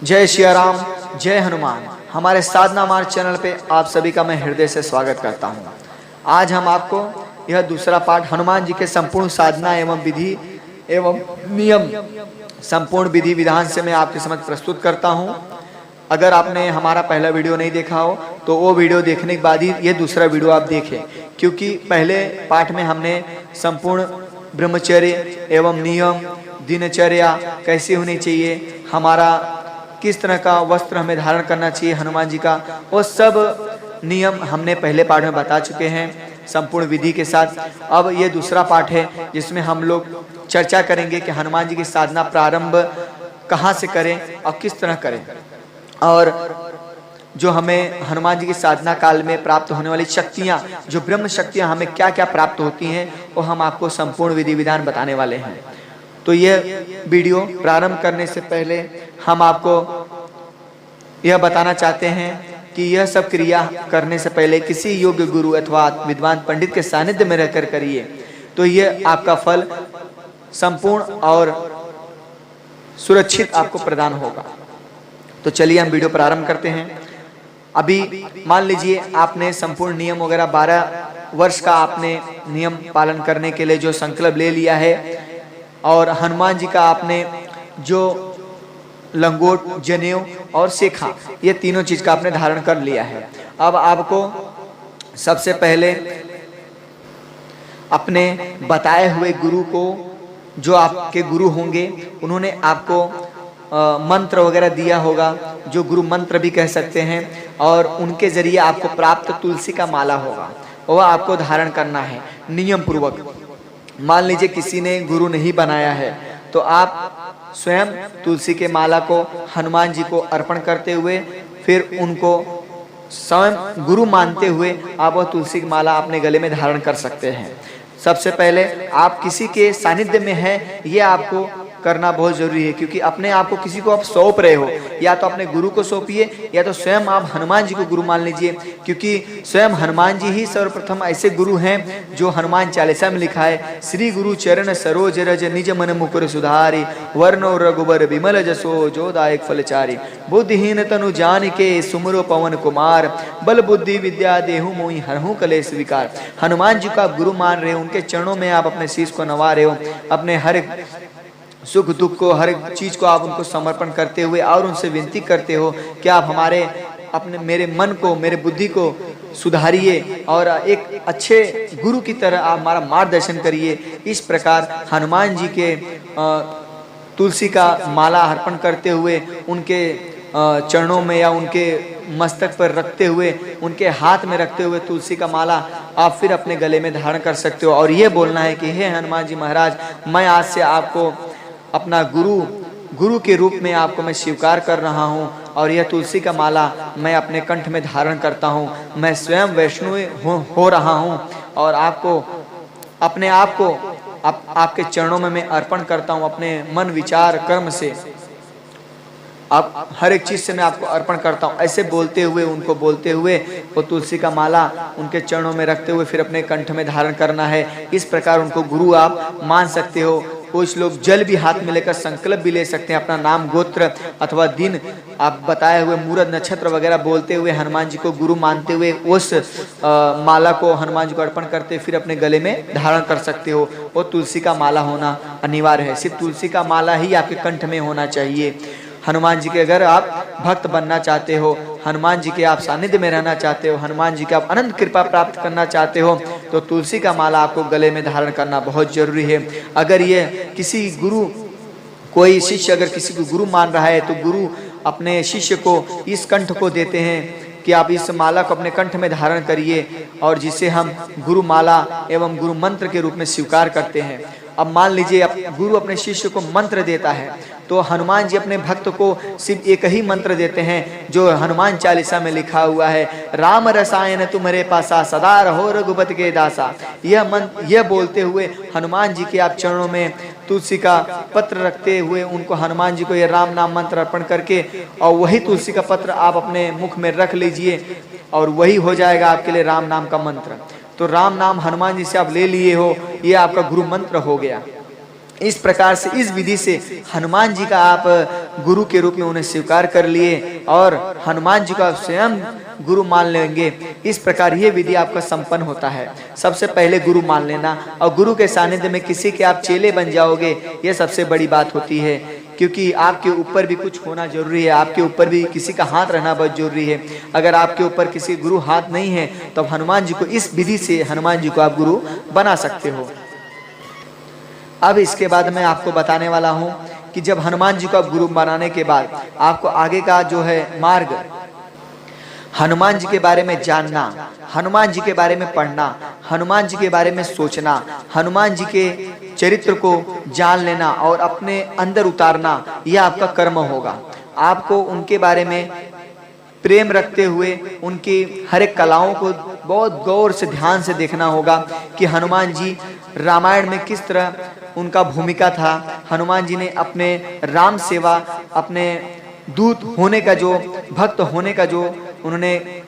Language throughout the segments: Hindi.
जय सिया राम, जय हनुमान। हमारे साधना मार्ग चैनल पे आप सभी का मैं हृदय से स्वागत करता हूँ। आज हम आपको यह दूसरा पाठ हनुमान जी के संपूर्ण साधना एवं विधि एवं नियम संपूर्ण विधि विधान से मैं आपके समक्ष प्रस्तुत करता हूँ। अगर आपने हमारा पहला वीडियो नहीं देखा हो तो वो वीडियो देखने के बाद ही ये दूसरा वीडियो आप देखें, क्योंकि पहले पाठ में हमने संपूर्ण ब्रह्मचर्य एवं नियम, दिनचर्या कैसी होनी चाहिए, हमारा किस तरह का वस्त्र हमें धारण करना चाहिए हनुमान जी का, वो सब नियम हमने पहले पाठ में बता चुके हैं संपूर्ण विधि के साथ। अब ये दूसरा पाठ है जिसमें हम लोग चर्चा करेंगे कि हनुमान जी की साधना प्रारंभ कहाँ से करें और किस तरह करें, और जो हमें हनुमान जी की साधना काल में प्राप्त होने वाली शक्तियाँ, जो ब्रह्म शक्तियाँ हमें क्या क्या प्राप्त होती हैं, वो हम आपको संपूर्ण विधि विधान बताने वाले हैं। तो यह वीडियो प्रारंभ करने से पहले हम आपको यह बताना चाहते हैं कि यह सब क्रिया करने से पहले किसी योग्य गुरु अथवा विद्वान पंडित के सानिध्य में रहकर करिए, तो यह आपका फल संपूर्ण और सुरक्षित आपको प्रदान होगा। तो चलिए हम वीडियो प्रारंभ करते हैं। अभी मान लीजिए आपने संपूर्ण नियम वगैरह 12 वर्ष का आपने नियम पालन करने के लिए जो संकल्प ले लिया है, और हनुमान जी का आपने जो लंगोट, जनेऊ और शेखा, ये तीनों चीज का आपने धारण कर लिया है। अब आपको सबसे पहले अपने बताए हुए गुरु को, जो आपके गुरु होंगे, उन्होंने आपको मंत्र वगैरह दिया होगा, जो गुरु मंत्र भी कह सकते हैं, और उनके जरिए आपको प्राप्त तुलसी का माला होगा, वह आपको धारण करना है नियम पूर्वक। मान लीजिए किसी ने गुरु नहीं बनाया है तो आप स्वयं तुलसी के माला को हनुमान जी को अर्पण करते हुए, फिर उनको स्वयं गुरु मानते हुए आप वह तुलसी की माला अपने गले में धारण कर सकते हैं। सबसे पहले आप किसी के सानिध्य में हैं, ये आपको करना बहुत जरूरी है, क्योंकि अपने आप को किसी को आप सौंप रहे हो, या तो अपने गुरु को सौंपिए या तो स्वयं आप हनुमान जी को गुरु मान लीजिए, क्योंकि स्वयं हनुमान जी ही सर्वप्रथम ऐसे गुरु हैं जो हनुमान चालीसा में लिखा है, श्री गुरु चरण सरोज रज निज मन मुकुर सुधारी, वर्ण रघुबर विमल जसो जो दायक फलचारी, बुद्धिहीन तनु जान के सुमरो पवन कुमार, बल बुद्धि विद्या देहु मोहि हरहु कलेश विकार। हनुमान जी को आप गुरु मान रहे हो, उनके चरणों में आप अपने शीश को नवा रहे हो, अपने हर सुख दुख को, हर चीज को आप उनको समर्पण करते हुए और उनसे विनती करते हो कि आप मेरे मन को, मेरे बुद्धि को सुधारिए और एक अच्छे गुरु की तरह आप हमारा मार्गदर्शन करिए। इस प्रकार हनुमान जी के तुलसी का माला अर्पण करते हुए, उनके चरणों में या उनके मस्तक पर रखते हुए, उनके हाथ में रखते हुए तुलसी का माला आप फिर अपने गले में धारण कर सकते हो, और ये बोलना है कि हे हनुमान जी महाराज, मैं आज से आपको अपना गुरु के रूप में आपको मैं स्वीकार कर रहा हूँ, और यह तुलसी का माला मैं अपने कंठ में धारण करता हूँ। मैं स्वयं वैष्णव हो रहा हूँ, और आपको अपने आप को आपके चरणों में मैं अर्पण करता हूँ, अपने मन विचार कर्म से, आप हर एक चीज से मैं आपको अर्पण करता हूँ। ऐसे बोलते हुए, उनको बोलते हुए वो तुलसी का माला उनके चरणों में रखते हुए फिर अपने कंठ में धारण करना है। इस प्रकार उनको गुरु आप मान सकते हो। कुछ लोग जल भी हाथ में लेकर संकल्प भी ले सकते हैं, अपना नाम, गोत्र अथवा दिन आप बताए हुए मुहूर्त, नक्षत्र वगैरह बोलते हुए हनुमान जी को गुरु मानते हुए उस माला को हनुमान जी को अर्पण करते फिर अपने गले में धारण कर सकते हो। वो तुलसी का माला होना अनिवार्य है, सिर्फ तुलसी का माला ही आपके कंठ में होना चाहिए। हनुमान जी के अगर आप भक्त बनना चाहते हो, हनुमान जी के आप सानिध्य में रहना चाहते हो, हनुमान जी की आप अनंत कृपा प्राप्त करना चाहते हो, तो तुलसी का माला आपको गले में धारण करना बहुत जरूरी है। अगर ये किसी गुरु, कोई शिष्य अगर किसी को गुरु मान रहा है तो गुरु अपने शिष्य को इस कंठ को देते हैं कि आप इस माला को अपने कंठ में धारण करिए, और जिसे हम गुरु माला एवं गुरु मंत्र के रूप में स्वीकार करते हैं। अब मान लीजिए गुरु अपने शिष्य को मंत्र देता है, तो हनुमान जी अपने भक्त को सिर्फ एक ही मंत्र देते हैं जो हनुमान चालीसा में लिखा हुआ है, राम रसायन तुम्हारे पासा सदा रहो रघुपति के दासा। यह बोलते हुए हनुमान जी के आप चरणों में तुलसी का पत्र रखते हुए उनको हनुमान जी को यह राम नाम मंत्र अर्पण करके, और वही तुलसी का पत्र आप अपने मुख में रख लीजिए, और वही हो जाएगा आपके लिए राम नाम का मंत्र। तो राम नाम हनुमान जी से आप ले लिए हो, ये आपका गुरु मंत्र हो गया। इस प्रकार से इस विधि से हनुमान जी का आप गुरु के रूप में उन्हें स्वीकार कर लिए और हनुमान जी का स्वयं गुरु मान लेंगे। इस प्रकार ये विधि आपका संपन्न होता है। सबसे पहले गुरु मान लेना और गुरु के सानिध्य में किसी के आप चेले बन जाओगे, ये सबसे बड़ी बात होती है, क्योंकि आपके ऊपर भी कुछ होना जरूरी है, आपके ऊपर भी किसी का हाथ रहना बहुत जरूरी है। अगर आपके ऊपर किसी गुरु हाथ नहीं है तो हनुमान जी को इस विधि से हनुमान जी को आप गुरु बना सकते हो। अब इसके बाद मैं आपको बताने वाला हूं कि जब हनुमान जी को आप गुरु बनाने के बाद आपको आगे का जो है मार्ग, हनुमान जी के बारे में जानना, हनुमान जी के बारे में पढ़ना, हनुमान जी के बारे में सोचना, हनुमान जी के चरित्र को जान लेना और अपने अंदर उतारना, यह आपका कर्म होगा। आपको उनके बारे में प्रेम रखते हुए उनकी हर एक कलाओं को बहुत गौर से ध्यान से देखना होगा कि हनुमान जी रामायण में किस तरह उनका भूमिका था। हनुमान जी ने अपने राम सेवा, अपने दूत होने का जो, भक्त होने का जो उन्होंने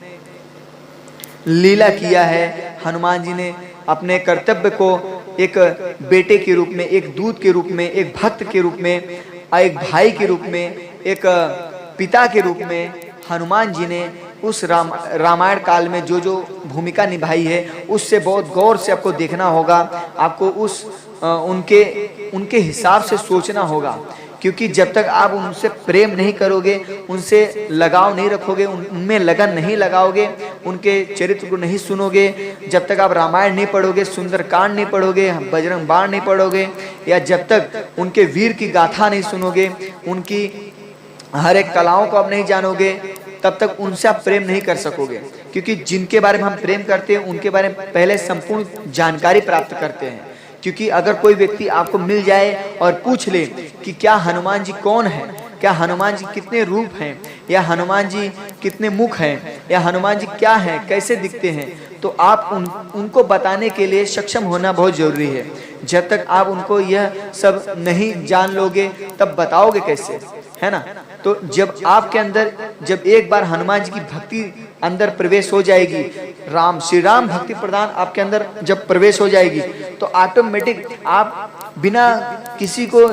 लीला किया है, हनुमान जी ने अपने कर्तव्य को एक बेटे के रूप में, एक दूत के रूप में, एक भक्त के रूप में, एक भाई के रूप में, एक पिता के रूप में हनुमान जी ने उस रामायण काल में जो जो भूमिका निभाई है उससे बहुत गौर से आपको देखना होगा। आपको उस उनके हिसाब से सोचना होगा, क्योंकि जब तक आप उनसे प्रेम नहीं करोगे, उनसे लगाव नहीं रखोगे, उनमें लगन नहीं लगाओगे, उनके चरित्र को नहीं सुनोगे, जब तक आप रामायण नहीं पढ़ोगे, सुंदरकांड नहीं पढ़ोगे, बजरंग बाण नहीं पढ़ोगे, या जब तक उनके वीर की गाथा नहीं सुनोगे, उनकी हर एक कलाओं को आप नहीं जानोगे, तब तक उनसे आप प्रेम नहीं कर सकोगे। क्योंकि जिनके बारे में हम प्रेम करते हैं उनके बारे में पहले संपूर्ण जानकारी प्राप्त करते हैं। क्योंकि अगर कोई व्यक्ति आपको मिल जाए और पूछ ले कि क्या हनुमान जी कौन है, क्या हनुमान जी कितने रूप हैं, या हनुमान जी कितने मुख हैं, या हनुमान जी क्या हैं, कैसे दिखते हैं, तो आप उनको बताने के लिए सक्षम होना बहुत जरूरी है। जब तक आप उनको यह सब नहीं जान लोगे तब बताओगे कैसे, है ना। तो जब आपके अंदर, जब एक बार हनुमान जी की भक्ति अंदर प्रवेश हो जाएगी, श्री राम भक्ति प्रदान आपके अंदर जब प्रवेश हो जाएगी, तो ऑटोमेटिक आप बिना किसी को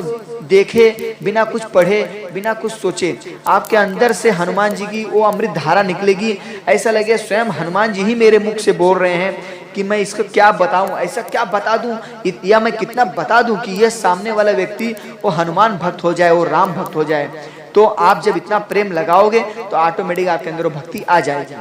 देखे, बिना कुछ पढ़े, बिना कुछ सोचे, आपके अंदर से हनुमान जी की वो अमृत धारा निकलेगी। ऐसा लगे स्वयं हनुमान जी ही मेरे मुख से बोल रहे हैं कि मैं इसको क्या बताऊं, ऐसा क्या बता दूं, या मैं कितना बता दूं कि यह सामने वाला व्यक्ति वो हनुमान भक्त हो जाए, वो राम भक्त हो जाए। तो आप जब इतना प्रेम लगाओगे तो ऑटोमेटिक आपके अंदर वो भक्ति आ जाएगी।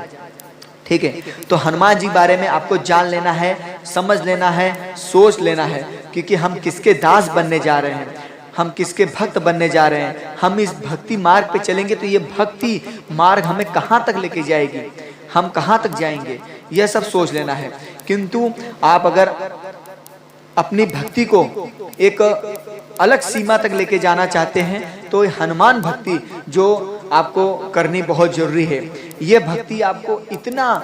ठीक है, तो हनुमान जी बारे में आपको जान लेना है, समझ लेना है, सोच लेना है, क्योंकि हम किसके दास बनने जा रहे हैं, हम किसके भक्त बनने जा रहे हैं। हम इस भक्ति मार्ग पे चलेंगे तो ये भक्ति मार्ग हमें कहाँ तक लेके जाएगी, हम कहाँ तक जाएंगे, यह सब सोच लेना है। किंतु आप अगर अपनी भक्ति को एक अलग सीमा तक लेके जाना चाहते हैं तो हनुमान भक्ति जो आपको करनी बहुत जरूरी है। यह भक्ति आपको इतना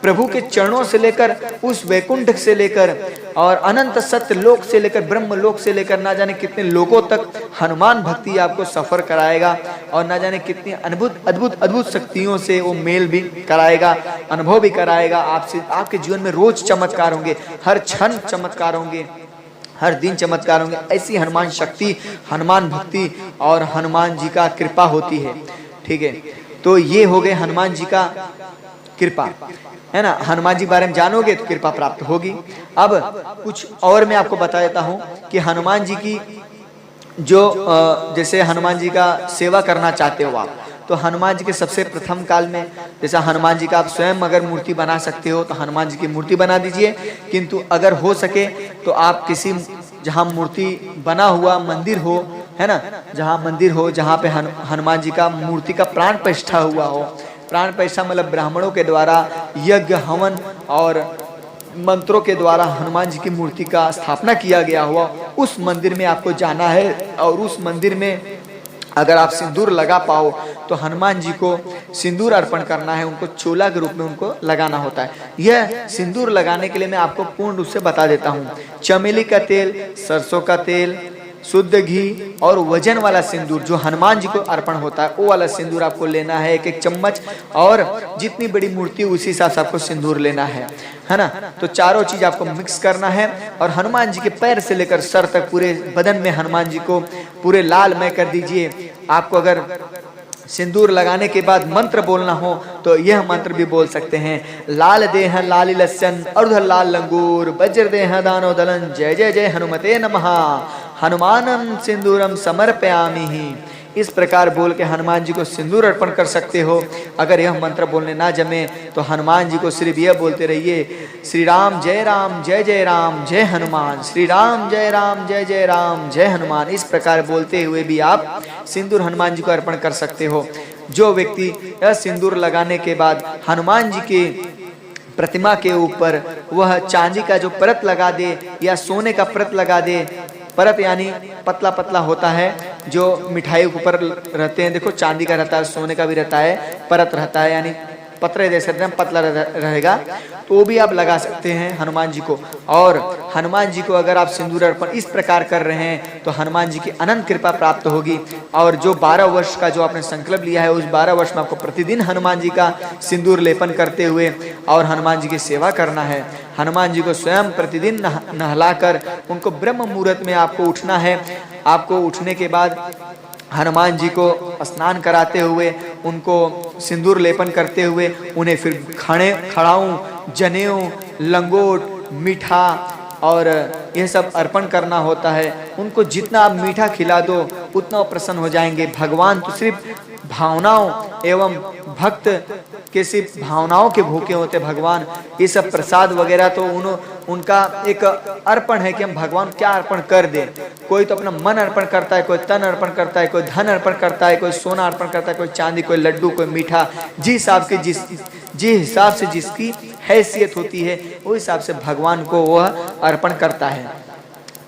प्रभु के चरणों से लेकर, उस वैकुंठ से लेकर और अनंत सत्य लोक से लेकर, ब्रह्म लोक से लेकर ना जाने कितने लोगों तक हनुमान भक्ति आपको सफर कराएगा, और ना जाने कितनी अद्भुत शक्तियों से वो मेल भी कराएगा, अनुभव भी कराएगा। आपसे आपके जीवन में रोज चमत्कार होंगे, हर क्षण चमत्कार होंगे, हर दिन चमत्कार होंगे। ऐसी हनुमान शक्ति, हनुमान भक्ति और हनुमान जी का कृपा होती है। ठीक है, तो ये हो गए हनुमान जी का कृपा, है ना। हनुमान जी बारे में जानोगे तो कृपा प्राप्त होगी। अब कुछ और मैं आपको बता देता हूँ कि हनुमान जी की जो जैसे हनुमान जी का सेवा करना चाहते हो आप, तो हनुमान जी के सबसे प्रथम काल में, जैसा हनुमान जी का आप स्वयं अगर मूर्ति बना सकते हो तो हनुमान जी की मूर्ति बना दीजिए। किंतु अगर हो सके तो आप किसी, जहाँ मूर्ति बना हुआ मंदिर हो, है ना, जहाँ मंदिर हो, जहाँ पे हनुमान जी का मूर्ति का प्राण प्रतिष्ठा हुआ हो, प्राण प्रतिष्ठा मतलब ब्राह्मणों के द्वारा यज्ञ, हवन और मंत्रों के द्वारा हनुमान जी की मूर्ति का स्थापना किया गया हुआ, उस मंदिर में आपको जाना है। और उस मंदिर में अगर आप सिंदूर लगा पाओ तो हनुमान जी को सिंदूर अर्पण करना है, उनको चोला के रूप में उनको लगाना होता है। यह सिंदूर लगाने के लिए मैं आपको पूर्ण रूप से बता देता हूँ। चमेली का तेल, सरसों का तेल, शुद्ध घी और वजन वाला सिंदूर जो हनुमान जी को अर्पण होता है वो वाला सिंदूर आपको लेना है, एक एक चम्मच। और जितनी बड़ी मूर्ति उसी हिसाब से आपको सिंदूर लेना है ना। तो चारों चीज आपको मिक्स करना है और हनुमान जी के पैर से लेकर सर तक पूरे बदन में हनुमान जी को पूरे लालमय कर दीजिए। आपको अगर सिंदूर लगाने के बाद मंत्र बोलना हो तो यह मंत्र भी बोल सकते हैं। लाल देह लाली लस्सन अर्ध लाल लंगूर वज्र देह दानो दलन जय जय जय हनुमते नमः हनुमानम सिंदूरम समर्पयामि। इस प्रकार बोल के हनुमान जी को सिंदूर अर्पण कर सकते हो। अगर यह मंत्र बोलने ना जमे तो हनुमान जी को सिर्फ यह बोलते रहिए, श्री राम जय राम जय हनुमान, श्री राम जय राम जय हनुमान। इस प्रकार बोलते हुए भी आप सिंदूर हनुमान जी को अर्पण कर सकते हो। जो व्यक्ति यह सिंदूर लगाने के बाद हनुमान जी के प्रतिमा के ऊपर वह चांदी का जो परत लगा दे या सोने का परत लगा दे, परत यानी पतला पतला होता है जो मिठाई के ऊपर रहते हैं, देखो चांदी का रहता है, सोने का भी रहता है, परत रहता है यानी पतरे जैसे पतला रहेगा, तो वो भी आप लगा सकते हैं हनुमान जी को। और हनुमान जी को अगर आप सिंदूर अर्पण इस प्रकार कर रहे हैं तो हनुमान जी की अनंत कृपा प्राप्त होगी। और जो 12 वर्ष का जो आपने संकल्प लिया है उस 12 वर्ष में आपको प्रतिदिन हनुमान जी का सिंदूर लेपन करते हुए और हनुमान जी की सेवा करना है। हनुमान जी को स्वयं प्रतिदिन नहलाकर उनको ब्रह्म मुहूर्त में आपको उठना है। आपको उठने के बाद हनुमान जी को स्नान कराते हुए उनको सिंदूर लेपन करते हुए उन्हें फिर खड़ाऊं, जनेऊ, लंगोट, मीठा और यह सब अर्पण करना होता है। उनको जितना आप मीठा खिला दो उतना प्रसन्न हो जाएंगे। भगवान तो सिर्फ भावनाओं एवं भक्त के सिर्फ भावनाओं के भूखे होते भगवान। ये सब प्रसाद वगैरह तो उनका एक अर्पण है कि हम भगवान क्या अर्पण कर दें। कोई तो अपना मन अर्पण करता है, कोई तन अर्पण करता है, कोई धन अर्पण करता है, कोई सोना अर्पण करता है, कोई चांदी, कोई लड्डू, कोई मीठा। जिस हिसाब से जिसकी हैसियत होती है उस हिसाब से भगवान को वह अर्पण करता है।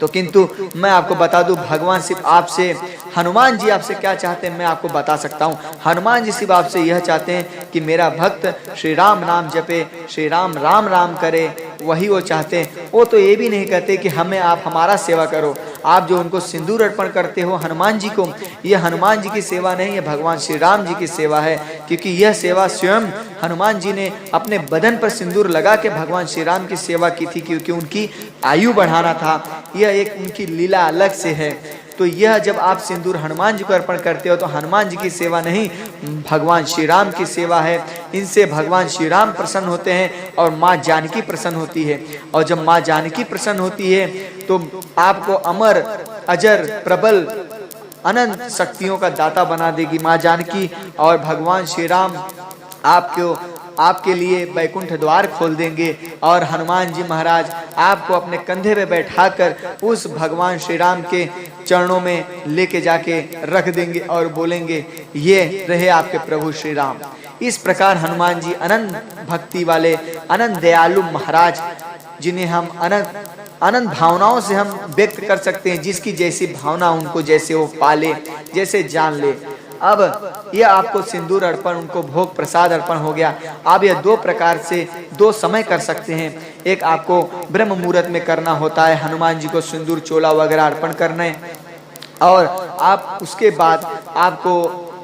तो किंतु मैं आपको बता दूं भगवान सिर्फ आपसे, हनुमान जी आपसे क्या चाहते हैं मैं आपको बता सकता हूं। हनुमान जी सिर्फ आपसे यह चाहते हैं कि मेरा भक्त श्री राम नाम जपे, श्री राम राम राम करे, वही वो चाहते हैं। वो तो ये भी नहीं कहते कि हमें आप हमारा सेवा करो। आप जो उनको सिंदूर अर्पण करते हो हनुमान जी को, यह हनुमान जी की सेवा नहीं है, भगवान श्री राम जी की सेवा है। क्योंकि यह सेवा स्वयं हनुमान जी ने अपने बदन पर सिंदूर लगा के भगवान श्री राम की सेवा की थी, क्योंकि उनकी आयु बढ़ाना था। यह एक उनकी लीला अलग से है। तो यह जब आप सिंदूर हनुमान जी को अर्पण करते हो तो हनुमान जी की सेवा नहीं, भगवान श्री राम की सेवा है। इनसे भगवान श्री राम प्रसन्न होते हैं और माँ जानकी प्रसन्न होती है। और जब माँ जानकी प्रसन्न होती है तो आपको अमर, अजर, प्रबल, अनंत शक्तियों का दाता बना देगी माँ जानकी। और भगवान श्री राम आपके लिए बैकुंठ द्वार खोल देंगे और हनुमान जी महाराज आपको अपने कंधे पे बैठाकर उस भगवान श्री राम के चरणों में लेके जाके रख देंगे और बोलेंगे ये रहे आपके प्रभु श्री राम। इस प्रकार हनुमान जी अनंत भक्ति वाले, अनंत दयालु महाराज, जिन्हें हम अनंत भावनाओं से हम व्यक्त कर सकते हैं। जिसकी जैसी भावना उनको जैसे वो पाले, जैसे जान ले। अब यह आपको सिंदूर अर्पण, उनको भोग प्रसाद अर्पण हो गया। आप यह 2 प्रकार से 2 समय कर सकते हैं। एक आपको ब्रह्म मुहूर्त में करना होता है, हनुमान जी को सिंदूर चोला वगैरह अर्पण करना, और आप उसके बाद आपको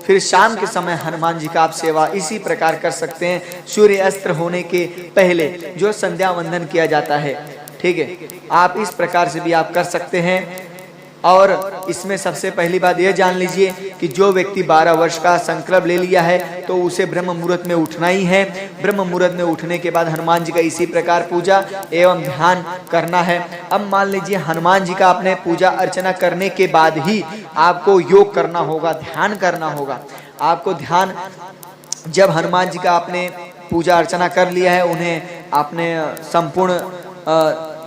फिर शाम के समय हनुमान जी का आप सेवा इसी प्रकार कर सकते हैं। सूर्य अस्त्र होने के पहले जो संध्या वंदन किया जाता है, ठीक है, आप इस प्रकार से भी आप कर सकते हैं। और इसमें सबसे पहली बात यह जान लीजिए कि जो व्यक्ति 12 वर्ष का संकल्प ले लिया है तो उसे ब्रह्म मुहूर्त में उठना ही है। ब्रह्म मुहूर्त में उठने के बाद हनुमान जी का इसी प्रकार पूजा एवं ध्यान करना है। अब मान लीजिए हनुमान जी का आपने पूजा अर्चना करने के बाद ही आपको योग करना होगा, ध्यान करना होगा। आपको ध्यान, जब हनुमान जी का आपने पूजा अर्चना कर लिया है, उन्हें आपने संपूर्ण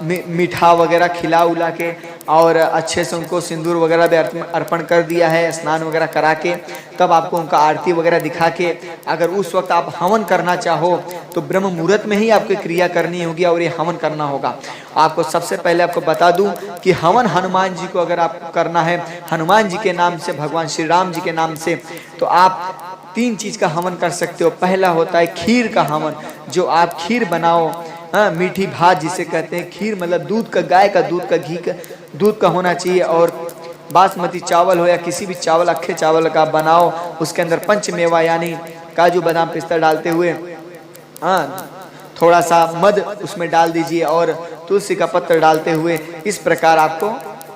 मीठा वगैरह खिला उला के और अच्छे से उनको सिंदूर वगैरह भी अर्पण कर दिया है, स्नान वगैरह करा के, तब आपको उनका आरती वगैरह दिखा के, अगर उस वक्त आप हवन करना चाहो तो ब्रह्म मुहूर्त में ही आपको क्रिया करनी होगी और ये हवन करना होगा। आपको सबसे पहले आपको बता दूं कि हवन हनुमान जी को अगर आपको करना है, हनुमान जी के नाम से, भगवान श्री राम जी के नाम से, तो आप 3 चीज का हवन कर सकते हो। पहला होता है खीर का हवन, जो आप खीर बनाओ, मीठी भात जिसे कहते हैं। खीर मतलब दूध का, गाय का दूध का, घी का, दूध का होना चाहिए। और बासमती चावल हो या किसी भी चावल, अक्खे चावल का बनाओ, उसके अंदर पंचमेवा यानी काजू बादाम पिस्ता डालते हुए थोड़ा सा मध उसमें डाल दीजिए और तुलसी का पत्र डालते हुए इस प्रकार आपको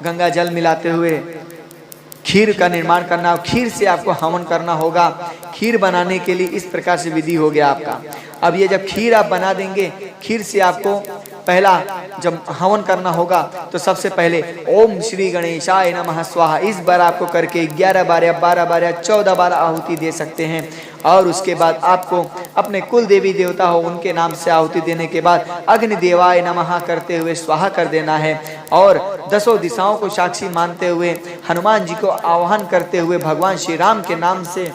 गंगा जल मिलाते हुए खीर का निर्माण करना हो। खीर से आपको हवन करना होगा। खीर बनाने के लिए इस प्रकार से विधि हो गया आपका। अब ये जब खीर आप बना देंगे, खीर से आपको पहला जब हवन करना होगा तो सबसे पहले ओम श्री गणेशाय नमः स्वाहा इस बार आपको करके 11 बार या 12 बार या 14 बार आहुति दे सकते हैं। और उसके बाद आपको अपने कुल देवी देवता हो उनके नाम से आहुति देने के बाद अग्निदेवाय नमः करते हुए स्वाहा कर देना है। और 10 दिशाओं को साक्षी मानते हुए हनुमान जी को आह्वान करते हुए भगवान श्री राम के नाम से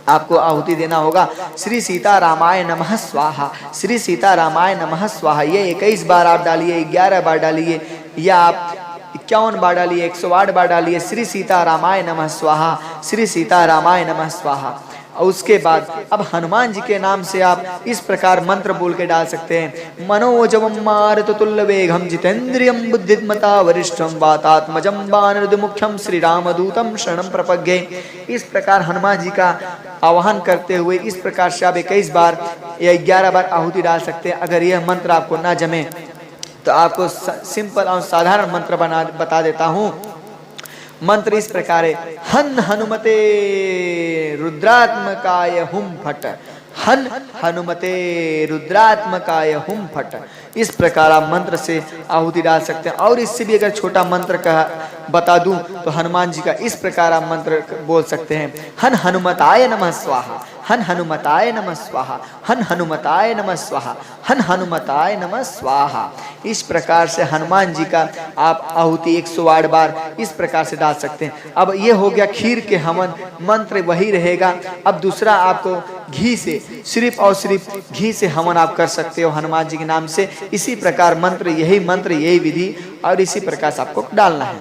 आपको आहुति देना होगा। श्री सीता रामाय नमः स्वाहा, श्री सीता रामाय नमः स्वाहा। ये 21 बार आप डालिए, 11 बार डालिए या आप 51 बार डालिए, 108 बार डालिए। श्री सीता रामाय नमः स्वाहा, श्री सीता रामाय नमः स्वाहा। और उसके बाद अब हनुमान जी के नाम से आप इस प्रकार मंत्र बोल के डाल सकते हैं। मनोजवम मारुततुल्य वेगम जितेन्द्रियम बुद्धिमता वरिष्ठम वातात्मजम वानरद्मुख्यम श्री रामदूतम शरणम प्रपद्ये। इस प्रकार हनुमान जी का आह्वान करते हुए इस प्रकार से आप 21 बार या 11 बार आहुति डाल सकते हैं। अगर यह मंत्र आपको ना जमे तो आपको सिंपल और साधारण मंत्र बता देता हूँ। मंत्र इस प्रकार है, हन हनुमते रुद्रात्मकाय हुम फट, हन हनुमते रुद्रात्मकाय हुम फट। इस प्रकार आप मंत्र से आहुति डाल सकते हैं। और इससे भी अगर छोटा मंत्र का बता दूं तो हनुमान जी का इस प्रकार आप मंत्र बोल सकते हैं। हन हनुमताय नमः स्वाहा, हन हनुमताय नमः स्वाहा, हन हनुमताय नमः स्वाहा, हन हनुमताय नमः स्वाहा। इस प्रकार से हनुमान जी का आप आहुति 108 बार इस प्रकार से डाल सकते हैं। अब ये हो गया खीर के हवन, मंत्र वही रहेगा। अब दूसरा आपको घी से, सिर्फ और सिर्फ घी से हवन आप कर सकते हो हनुमान जी के नाम से। इसी प्रकार मंत्र यही विधि और इसी प्रकार से आपको डालना है।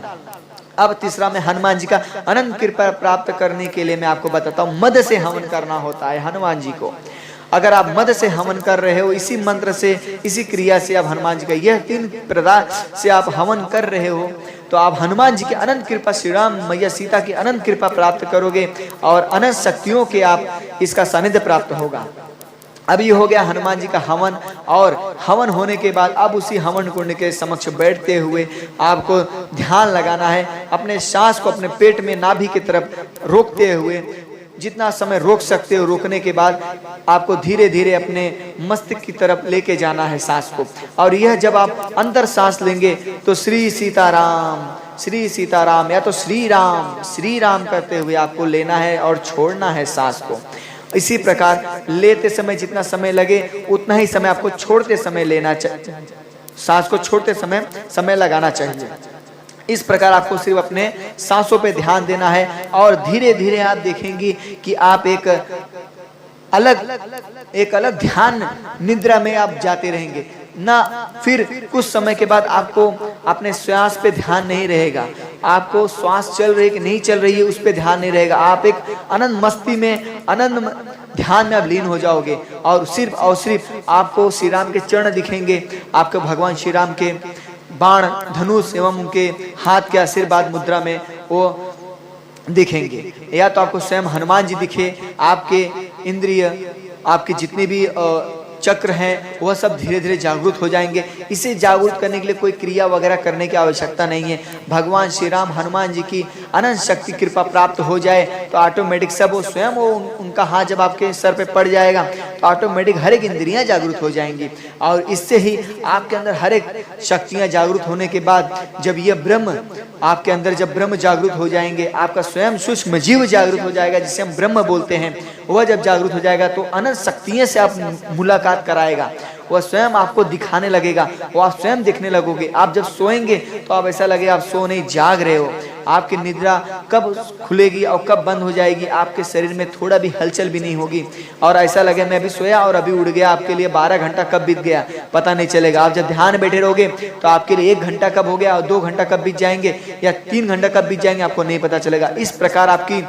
अब तीसरा में हनुमान जी का अनंत कृपा प्राप्त करने के लिए मैं आपको बताता हूँ, मद से हवन करना होता है हनुमान जी को। अगर आप मद से हवन कर रहे हो, इसी मंत्र से, इसी क्रिया से आप हनुमान जी का यह 3 प्रकार से आप हवन कर रहे हो तो आप हनुमान जी की अनंत कृपा, श्री राम मैया सीता की अनंत कृपा प्राप्त करोगे और अनंत शक्तियों के आप इसका सानिध्य प्राप्त होगा। अब ये हो गया हनुमान जी का हवन। और हवन होने के बाद अब उसी हवन कुंड के समक्ष बैठते हुए आपको ध्यान लगाना है। अपने सांस को अपने पेट में नाभि की तरफ रोकते हुए जितना समय रोक सकते हो, रोकने के बाद आपको धीरे धीरे अपने मस्तिष्क की तरफ लेके जाना है सांस को। और यह जब आप अंदर सांस लेंगे तो श्री सीताराम या तो श्री राम करते हुए आपको लेना है और छोड़ना है सांस को। इसी प्रकार लेते समय जितना समय लगे उतना ही समय आपको छोड़ते समय लेना चाहिए, सांस को छोड़ते समय लगाना चाहिए। इस प्रकार आपको सिर्फ अपने सांसों पे ध्यान देना है और धीरे धीरे आप देखेंगे कि आप एक अलग ध्यान निद्रा में आप जाते रहेंगे ना। फिर कुछ समय के बाद आपको अपने श्वास पे ध्यान नहीं रहेगा, आपको श्वास चल रही है कि नहीं चल रही है उस पे ध्यान नहीं रहेगा। आप एक अनंत मस्ती में, अनंत ध्यान में आप लीन हो जाओगे और सिर्फ आपको श्री राम के चरण दिखेंगे, आपको भगवान श्री राम के बाण, धनुष एवं उनके हाथ के आशीर्वाद मुद्रा में वो दिखेंगे। या तो आपको स्वयं हनुमान जी दिखे, आपके इंद्रिय, आपके जितने भी चक्र हैं वह सब धीरे धीरे जागरूक हो जाएंगे। इसे जागरूक करने के लिए कोई क्रिया वगैरह करने की आवश्यकता नहीं है। भगवान श्री राम हनुमान जी की अनंत शक्ति कृपा प्राप्त हो जाए तो ऑटोमेटिक सब वो स्वयं उनका हाथ जब आपके सर पे पड़ जाएगा तो ऑटोमेटिक हर एक इंद्रियां जागरूक हो जाएंगी। और इससे ही आपके अंदर हर एक शक्तियां जागरूक होने के बाद जब यह ब्रह्म आपके अंदर, जब ब्रह्म जागरूक हो जाएंगे, आपका स्वयं सूक्ष्म जीव जागरूक हो जाएगा जिसे हम ब्रह्म बोलते हैं, वह जब जागरूक हो जाएगा तो अनंत शक्तियों से आप मुलाकात कराएगा। वह स्वयं आपको दिखाने लगेगा, वो आप स्वयं देखने लगोगे। आप जब सोएंगे तो आप ऐसा लगेगा आप सो नहीं, जाग रहे हो। आपकी निद्रा कब खुलेगी और कब बंद हो जाएगी, आपके शरीर में थोड़ा भी हलचल भी नहीं होगी और ऐसा लगे मैं अभी सोया और अभी उड़ गया। आपके लिए 12 घंटा कब बीत गया पता नहीं चलेगा। आप जब ध्यान बैठे रहोगे तो आपके लिए 1 घंटा कब हो गया और 2 घंटा कब बीत जाएंगे या 3 घंटा कब बीत जाएंगे आपको नहीं पता चलेगा। इस प्रकार आपकी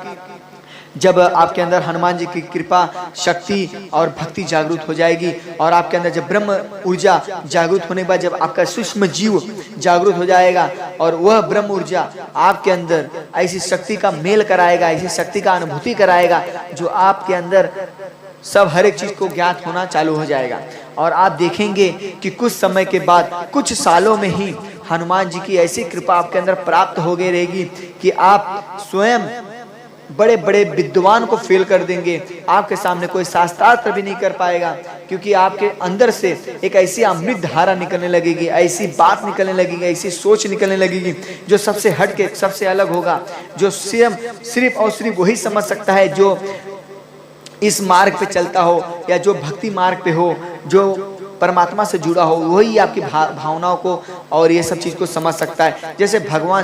जब आपके अंदर हनुमान जी की कृपा, शक्ति और भक्ति जागृत हो जाएगी और आपके अंदर जब ब्रह्म ऊर्जा जागृत होने के बाद जब आपका सूक्ष्म जीव जागृत हो जाएगा और वह ब्रह्म ऊर्जा आपके अंदर ऐसी शक्ति का मेल कराएगा, ऐसी शक्ति का अनुभूति कराएगा जो आपके अंदर सब हर एक चीज को ज्ञात होना चालू हो जाएगा। और आप देखेंगे कि कुछ समय के बाद, कुछ सालों में ही हनुमान जी की ऐसी कृपा आपके अंदर प्राप्त हो गई रहेगी कि आप स्वयं बड़े बड़े विद्वान को फेल कर देंगे। आपके सामने कोई शास्त्रार्थ भी नहीं कर पाएगा, क्योंकि आपके अंदर से एक ऐसी अमृत धारा निकलने लगेगी, ऐसी बात निकलने लगेगी, ऐसी सोच निकलने लगेगी जो सबसे हट के, सबसे अलग होगा, जो सिर्फ और सिर्फ वही समझ सकता है जो इस मार्ग पे चलता हो या जो भक्ति मार्ग पे हो, जो परमात्मा से जुड़ा हो, वही आपकी भावनाओं को और ये सब चीज को समझ सकता है। जैसे भगवान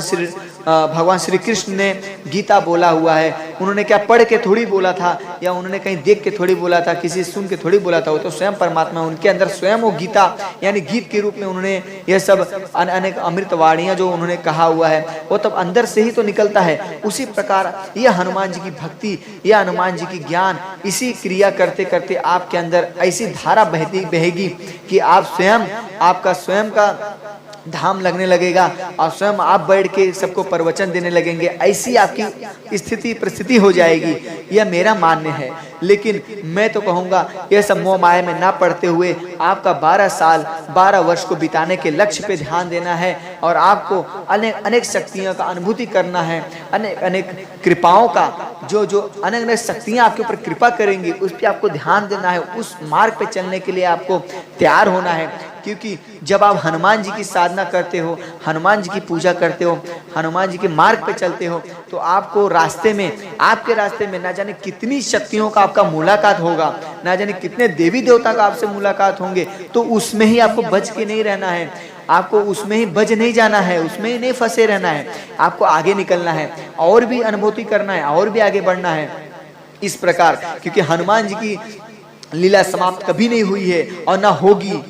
श्री कृष्ण ने गीता बोला हुआ है, उन्होंने क्या पढ़ के थोड़ी बोला था या उन्होंने कहीं देख के थोड़ी बोला था, किसी सुन के थोड़ी बोला था, वो तो स्वयं परमात्मा, उनके अंदर स्वयं वो गीता यानी गीत के रूप में उन्होंने यह सब अनेक अमृत वाणियां जो उन्होंने कहा हुआ है वो तब अंदर से ही तो निकलता है। उसी प्रकार ये हनुमान जी की भक्ति, यह हनुमान जी की ज्ञान, इसी क्रिया करते करते आपके अंदर ऐसी धारा बहेगी कि आप स्वयं, आपका स्वयं का धाम लगने लगेगा और स्वयं आप बैठ के सबको प्रवचन देने लगेंगे। ऐसी आपकी स्थिति परिस्थिति हो जाएगी, यह मेरा मानना है। लेकिन मैं तो कहूँगा यह सब मोह माया में ना पड़ते हुए आपका 12 साल 12 वर्ष को बिताने के लक्ष्य पे ध्यान देना है और आपको अनेक शक्तियों का अनुभूति करना है, अनेक कृपाओं का, जो अनेक शक्तियाँ आपके ऊपर कृपा करेंगी उस पर आपको ध्यान देना है। उस मार्ग पे चलने के लिए आपको तैयार होना है, क्योंकि जब आप हनुमान जी की साधना करते हो, हनुमान जी की पूजा करते हो, हनुमान जी के मार्ग पे चलते हो, तो आपको रास्ते में, आपके रास्ते में ना जाने कितनी शक्तियों का आपका मुलाकात होगा, ना जाने कितने देवी देवता का आपसे मुलाकात होंगे। तो उसमें ही आपको बच के नहीं रहना है, आपको उसमें ही बच नहीं जाना है, उसमें ही नहीं फंसे रहना है, आपको आगे निकलना है और भी अनुभूति करना है और भी आगे बढ़ना है। इस प्रकार, क्योंकि हनुमान जी की लीला समाप्त कभी नहीं हुई है और ना होगी,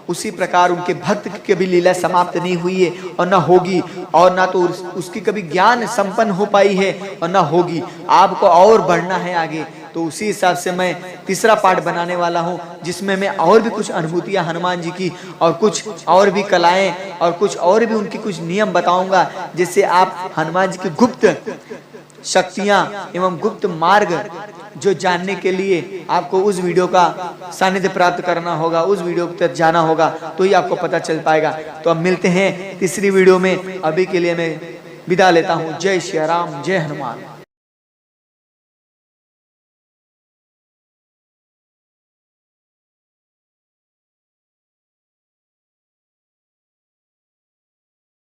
उसी प्रकार उनके भक्त की कभी लीला समाप्त नहीं हुई है और ना होगी, और ना तो उसकी कभी ज्ञान संपन्न हो पाई है और ना होगी। आपको और बढ़ना है आगे, तो उसी हिसाब से मैं तीसरा पार्ट बनाने वाला हूँ, जिसमें मैं और भी कुछ अनुभूतियां हनुमान जी की और कुछ और भी कलाएं और कुछ और भी उनकी कुछ नियम बताऊंगा, जिससे आप हनुमान जी की गुप्त शक्तियां एवं गुप्त मार्ग जो जानने के लिए आपको उस वीडियो का सानिध्य प्राप्त करना होगा, उस वीडियो तक जाना होगा, तो ही आपको पता चल पाएगा। तो अब मिलते हैं तीसरी वीडियो में। अभी के लिए मैं विदा लेता हूँ। जय श्री राम, जय हनुमान।